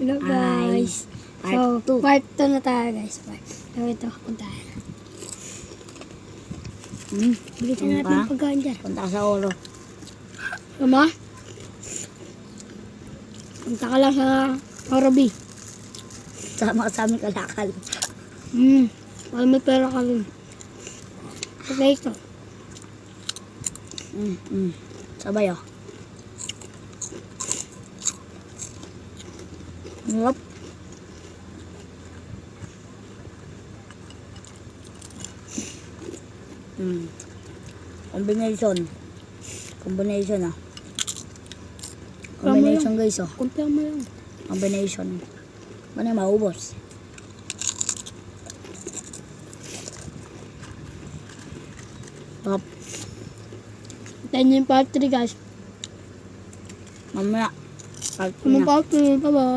Hello guys. Part So, part 2 na tayo guys. So, ito, puntahan. Bilisan natin ang pagkain dyan. Punta ka sa Oro. Mama? Punta ka lang sa Orobi. Sama ka sa aming kalakal. Wala may pera ka rin. Okay ito. Sabay oh. Yup. Combination. Combination ah. Combination guys oh. Kumpira mo lang. Combination. Ano yung maubos? Yup. Then yung part 3 guys. Mamaya. Part Ano na. part 3? Bye-bye.